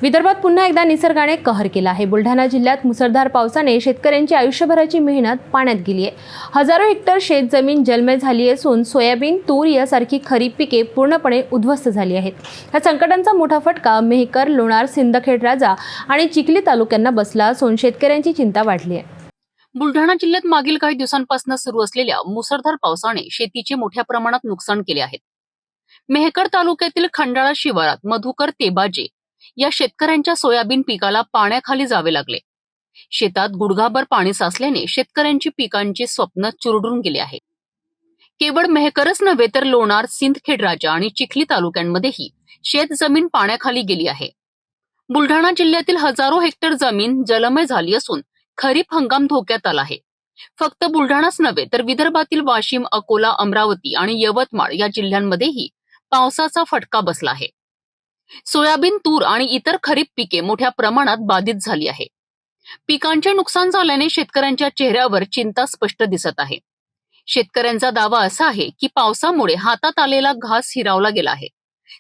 विदर्भात पुन्हा एकदा निसर्गाने कहर केला आहे। बुलढाणा जिल्ह्यात मुसळधार पावसाने शेतकऱ्यांची आयुष्यभराची मेहनत पाण्यात गेली आहे। हजारो हेक्टर शेतजमीन जलमय झाली असून सोयाबीन, तूर यासारखी खरीप पिके पूर्णपणे उद्ध्वस्त झाली आहेत। या संकटांचा मोठा फटका मेहकर, लोणार, सिंदखेड राजा आणि चिखली तालुक्यांना बसला असून शेतकऱ्यांची चिंता वाढली आहे। बुलढाणा जिल्ह्यात मागील काही दिवसांपासून सुरू असलेल्या मुसळधार पावसाने शेतीचे मोठ्या प्रमाणात नुकसान केले आहे। मेहकर तालुक्यातील खंडाळा शिवारात मधुकर तेबाजे या शेतकऱ्यांच्या सोयाबीन पिकाला पाण्याखाली जावे लागले। शेतात गुडघाभर पाणी साचल्याने शेतकऱ्यांची पिकांची स्वप्न चुरडून गेले आहे। केवळ मेहकरच नव्हे तर लोणार, सिंदखेड राजा आणि चिखली तालुक्यांमध्येही शेत जमीन पाण्याखाली गेली आहे। बुलढाणा जिल्ह्यातील हजारो हेक्टर जमीन जलमय झाली असून खरीप हंगाम धोक्यात आला आहे। फक्त बुलढाणाच नव्हे तर विदर्भातील वाशिम, अकोला, अमरावती आणि यवतमाळ या जिल्ह्यांमध्येही पावसाचा फटका बसला आहे। सोयाबीन, तूर आणि इतर खरीप पिके मोठ्या प्रमाणात बाधित झाली आहे। पिकांचे नुकसान झाल्याने शेतकऱ्यांच्या चेहऱ्यावर चिंता स्पष्ट दिसत आहे। शेतकऱ्यांचा दावा असा आहे की पावसामुळे हातात आलेला घास हिरावला गेला आहे।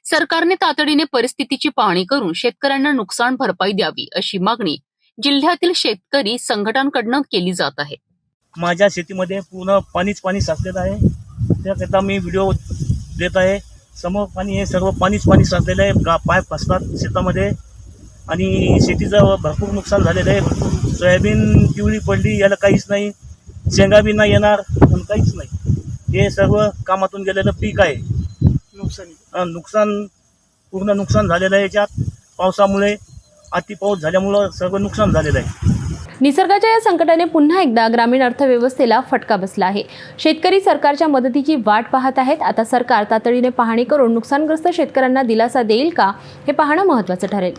सरकारने तातडीने परिस्थितीची पाहणी करून शेतकऱ्यांना नुकसान भरपाई द्यावी अशी मागणी जिल्ह्यातील शेतकरी संघटनांकडून केली जात आहे। माझ्या शेतीमध्ये पूर्ण पाणी साचलेलं आहे। त्याकरता मी व्हिडिओ देत आहे। समोर पाणी हे सर्व पाणी साचलेलं आहे। पाय फसतात शेतामध्ये आणि शेतीचं भरपूर नुकसान झालेलं आहे। सोयाबीन पिवळी पडली, याला काहीच नाही, शेंगा बी नाही येणार, पण काहीच नाही। हे सर्व कामातून गेलेलं पीक आहे। पूर्ण नुकसान झालेलं आहे। याच्यात पावसामुळे अति पाऊस झाल्यामुळं सर्व नुकसान झालेलं आहे। निसर्गाच्या या संकटाने पुन्हा एकदा ग्रामीण अर्थव्यवस्थेला फटका बसला आहे। शेतकरी सरकारच्या मदतीची वाट पाहत आहेत। आता सरकार तातडीने पाहणी करून नुकसानग्रस्त शेतकऱ्यांना दिलासा देईल का, हे पाहणं महत्त्वाचं ठरेल।